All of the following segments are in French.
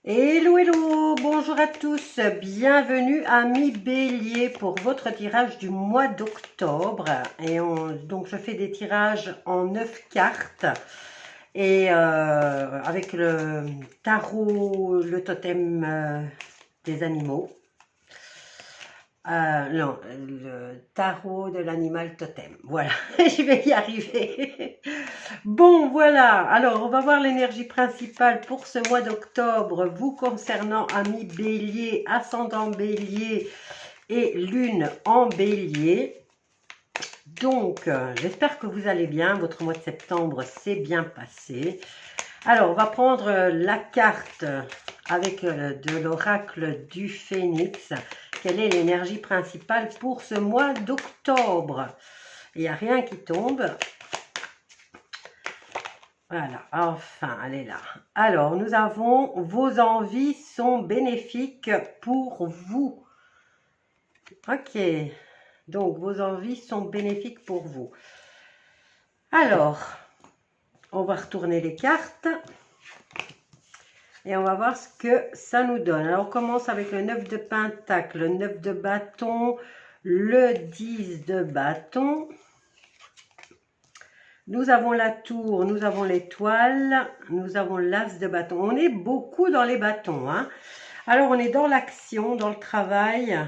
Hello, hello, bonjour à tous, bienvenue amis Bélier pour votre tirage du mois d'octobre. Donc je fais des tirages en 9 cartes et avec le tarot, le totem des animaux. Non, le tarot de l'animal totem. Voilà, je vais y arriver. Bon, voilà. Alors, on va voir l'énergie principale pour ce mois d'octobre, vous concernant, amis Bélier, ascendant Bélier et lune en Bélier. Donc, j'espère que vous allez bien. Votre mois de septembre s'est bien passé. Alors, on va prendre la carte avec de l'oracle du Phénix. Quelle est l'énergie principale pour ce mois d'octobre? Il n'y a rien qui tombe. Voilà, enfin, elle est là. Alors, nous avons vos envies sont bénéfiques pour vous. Ok, donc vos envies sont bénéfiques pour vous. Alors, on va retourner les cartes. Et on va voir ce que ça nous donne. Alors, on commence avec le 9 de pentacle, le 9 de bâton, le 10 de bâton. Nous avons la tour, nous avons l'étoile, nous avons l'as de bâton. On est beaucoup dans les bâtons, hein. Alors, on est dans l'action, dans le travail,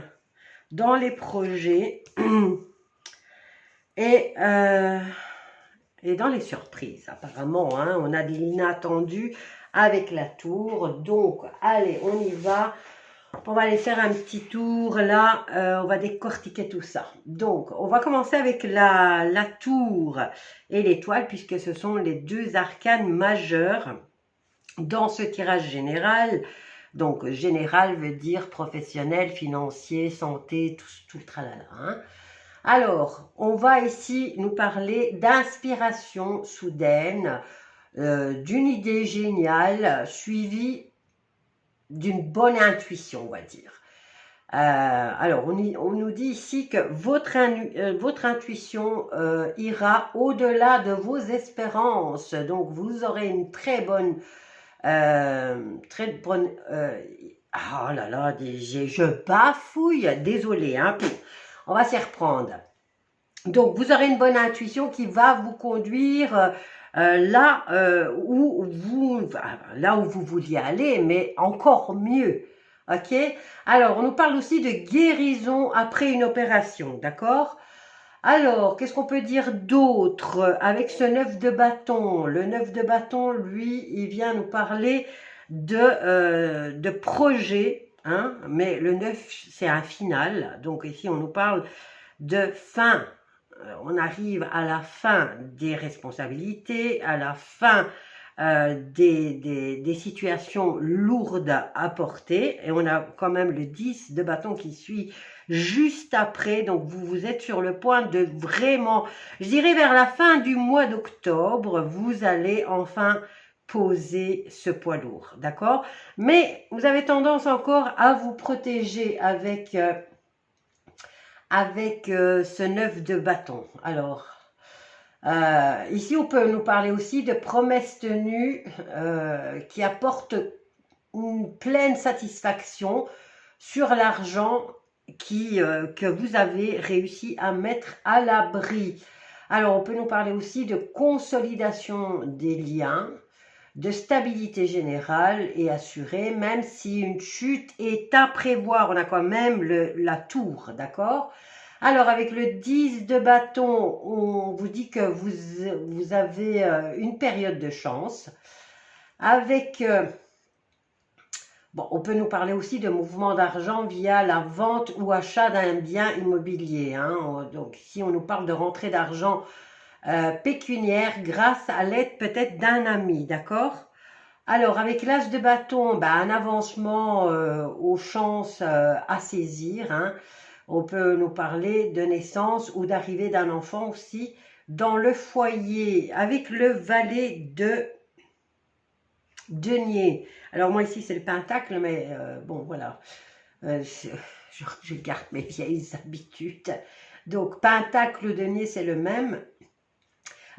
dans les projets et dans les surprises, apparemment, hein. On a de l'inattendu avec la tour. Donc, allez, on y va. On va aller faire un petit tour là, on va décortiquer tout ça. Donc, on va commencer avec la tour et l'étoile, puisque ce sont les deux arcanes majeurs dans ce tirage général. Donc, général veut dire professionnel, financier, santé, tout le tralala, hein. Alors, on va ici nous parler d'inspiration soudaine, d'une idée géniale, suivie d'une bonne intuition, on va dire. Alors, on nous dit ici que votre intuition ira au-delà de vos espérances. Donc, vous aurez une très bonne... oh là là, je bafouille, désolé, hein. On va s'y reprendre. Donc, vous aurez une bonne intuition qui va vous conduire là où vous vouliez aller, mais encore mieux. Ok? Alors, on nous parle aussi de guérison après une opération, d'accord? Alors, qu'est-ce qu'on peut dire d'autre avec ce 9 de bâton? Le 9 de bâton, lui, il vient nous parler de projet, hein? Mais le 9, c'est un final. Donc, ici, on nous parle de fin. On arrive à la fin des responsabilités, à la fin des situations lourdes à porter. Et on a quand même le 10 de bâton qui suit juste après. Donc, vous êtes sur le point de vraiment, je dirais vers la fin du mois d'octobre, vous allez enfin poser ce poids lourd. D'accord? Mais vous avez tendance encore à vous protéger avec ce 9 de bâton. Alors, ici, on peut nous parler aussi de promesses tenues qui apportent une pleine satisfaction sur l'argent que vous avez réussi à mettre à l'abri. Alors, on peut nous parler aussi de consolidation des liens, de stabilité générale et assurée, même si une chute est à prévoir. On a quand même la tour, d'accord? Alors, avec le 10 de bâton, on vous dit que vous avez une période de chance. Avec, bon, on peut nous parler aussi de mouvement d'argent via la vente ou achat d'un bien immobilier, hein. Donc, ici, on nous parle de rentrée d'argent pécuniaire grâce à l'aide peut-être d'un ami, d'accord? Alors, avec l'as de bâton, un avancement aux chances à saisir, hein. On peut nous parler de naissance ou d'arrivée d'un enfant aussi dans le foyer. Avec le valet de denier. Alors, moi ici, c'est le pentacle, mais bon, voilà. Je garde mes vieilles habitudes. Donc, pentacle, denier, c'est le même.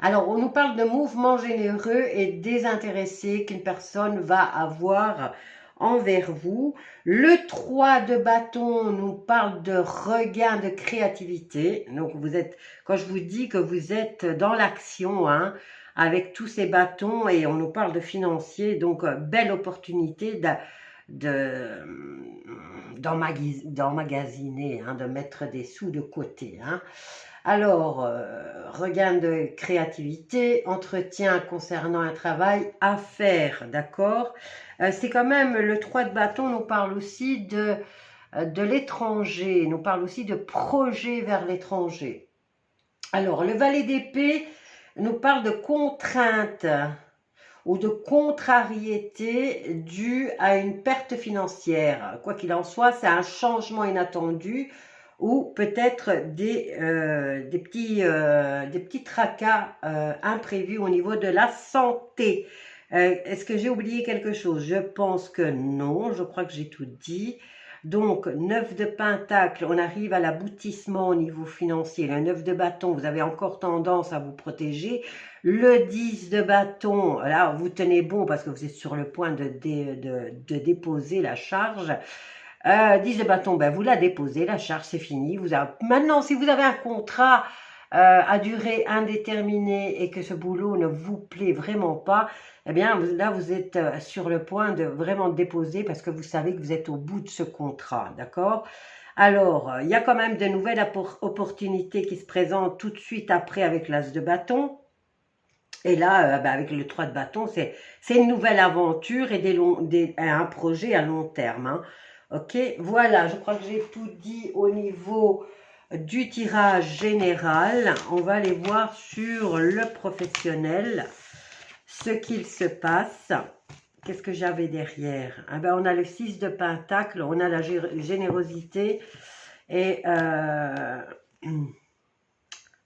Alors, on nous parle de mouvements généreux et désintéressés qu'une personne va avoir envers vous. Le 3 de bâton nous parle de regain de créativité. Donc, vous êtes, quand je vous dis que vous êtes dans l'action, hein, avec tous ces bâtons, et on nous parle de financier, donc belle opportunité d'emmagasiner, hein, de mettre des sous de côté. Hein. Alors, regain de créativité, entretien concernant un travail à faire, d'accord? C'est quand même, le 3 de bâton nous parle aussi de l'étranger, nous parle aussi de projet vers l'étranger. Alors, le valet d'épée nous parle de contraintes ou de contrariété due à une perte financière. Quoi qu'il en soit, c'est un changement inattendu ou peut-être des petits tracas imprévus au niveau de la santé. Est-ce que j'ai oublié quelque chose? Je pense que non, je crois que j'ai tout dit. Donc, 9 de pentacle, on arrive à l'aboutissement au niveau financier. Le 9 de bâton, vous avez encore tendance à vous protéger. Le 10 de bâton, là, vous tenez bon parce que vous êtes sur le point de déposer la charge. 10 de bâton, ben vous la déposez, la charge, c'est fini. Maintenant, si vous avez un contrat à durée indéterminée et que ce boulot ne vous plaît vraiment pas, eh bien, là, vous êtes sur le point de vraiment déposer parce que vous savez que vous êtes au bout de ce contrat, d'accord? Alors, il y a quand même de nouvelles opportunités qui se présentent tout de suite après avec l'as de bâton. Et là, avec le 3 de bâton, c'est une nouvelle aventure et un projet à long terme. Hein. Ok, voilà, je crois que j'ai tout dit au niveau du tirage général. On va aller voir sur le professionnel ce qu'il se passe. Qu'est-ce que j'avais derrière? Ah ben, on a le 6 de pentacle, on a la générosité et... vous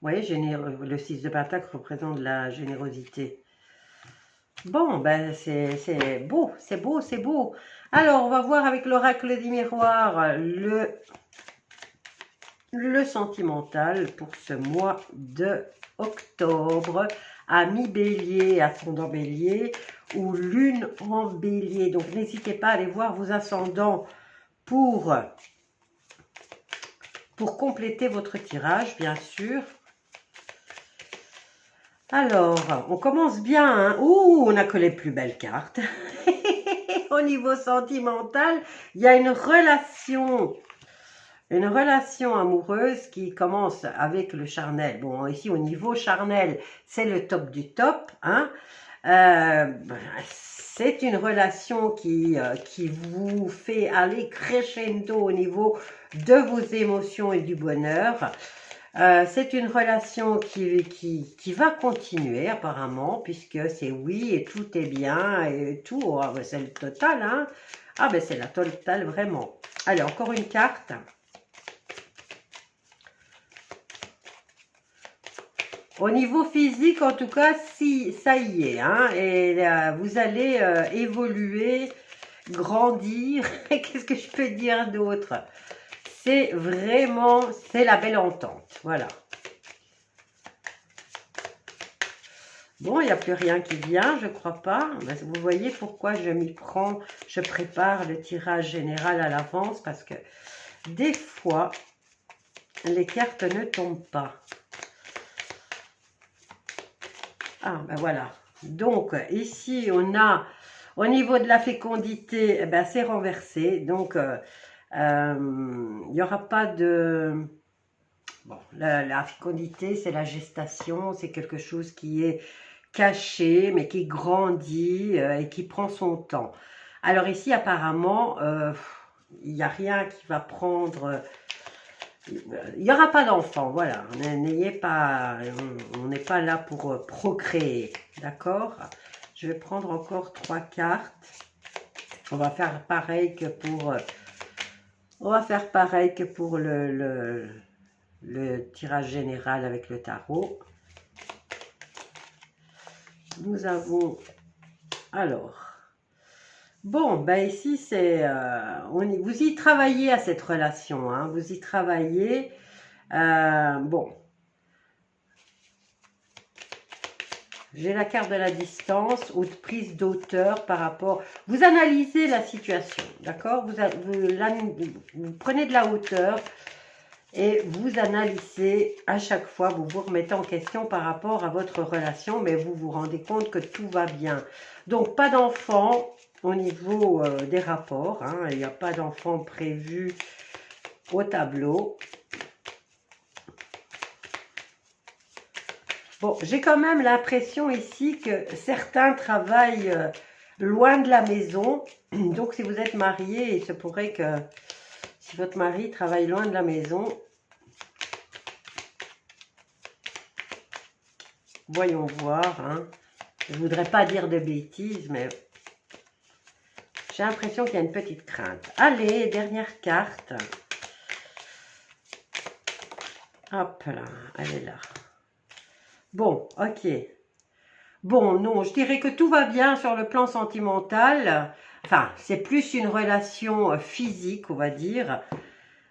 voyez, le 6 de pentacle représente la générosité. Bon, ben c'est beau, c'est beau, c'est beau. Alors, on va voir avec l'oracle des miroirs le sentimental pour ce mois de octobre. Ami bélier, ascendant bélier ou lune en bélier. Donc, n'hésitez pas à aller voir vos ascendants pour compléter votre tirage, bien sûr. Alors, on commence bien. Hein. Ouh, on a que les plus belles cartes. Au niveau sentimental, il y a une relation amoureuse qui commence avec le charnel. Bon, ici, au niveau charnel, c'est le top du top. Hein. C'est une relation qui vous fait aller crescendo au niveau de vos émotions et du bonheur. C'est une relation qui va continuer apparemment, puisque c'est oui et tout est bien et tout. Oh, ben c'est le total, hein. Ah ben c'est la totale vraiment. Allez, encore une carte. Au niveau physique, en tout cas, si ça y est, hein, et vous allez évoluer, grandir. Qu'est-ce que je peux dire d'autre? C'est vraiment, c'est la belle entente. Voilà. Bon, il n'y a plus rien qui vient, je crois pas. Vous voyez pourquoi je m'y prends, je prépare le tirage général à l'avance, parce que des fois, les cartes ne tombent pas. Ah, ben voilà. Donc, ici, on a, au niveau de la fécondité, eh ben, c'est renversé. Donc, il n'y aura pas de... Bon, la fécondité, c'est la gestation, c'est quelque chose qui est caché, mais qui grandit et qui prend son temps. Alors ici, apparemment, il n'y a rien qui va prendre... il n'y aura pas d'enfant, voilà. N'ayez pas... On n'est pas là pour procréer, d'accord? Je vais prendre encore 3 cartes. On va faire pareil que pour... on va faire pareil que pour le tirage général avec le tarot. Nous avons, alors, bon, ben ici c'est, vous y travaillez à cette relation, hein, vous y travaillez, bon, J'ai la carte de la distance ou de prise d'auteur par rapport... Vous analysez la situation, d'accord, vous prenez de la hauteur et vous analysez à chaque fois, vous vous remettez en question par rapport à votre relation, mais vous vous rendez compte que tout va bien. Donc, pas d'enfant au niveau des rapports, hein, il n'y a pas d'enfant prévu au tableau. Bon, j'ai quand même l'impression ici que certains travaillent loin de la maison. Donc, si vous êtes marié, il se pourrait que si votre mari travaille loin de la maison, voyons voir. Hein. Je ne voudrais pas dire de bêtises, mais j'ai l'impression qu'il y a une petite crainte. Allez, dernière carte. Hop là, elle est là. Bon, ok. Bon, non, je dirais que tout va bien sur le plan sentimental. Enfin, c'est plus une relation physique, on va dire.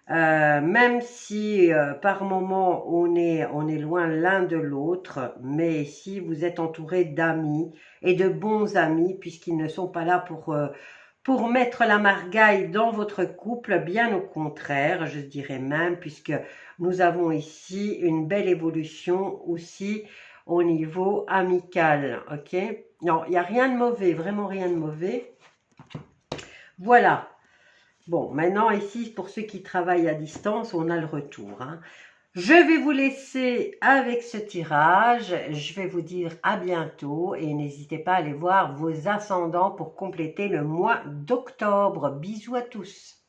Même si par moment on est loin l'un de l'autre, mais ici vous êtes entouré d'amis et de bons amis, puisqu'ils ne sont pas là pour mettre la margaille dans votre couple, bien au contraire, je dirais même, puisque nous avons ici une belle évolution aussi au niveau amical, ok? Non, il n'y a rien de mauvais, vraiment rien de mauvais. Voilà. Bon, maintenant ici, pour ceux qui travaillent à distance, on a le retour. Hein. Je vais vous laisser avec ce tirage. Je vais vous dire à bientôt et n'hésitez pas à aller voir vos ascendants pour compléter le mois d'octobre. Bisous à tous.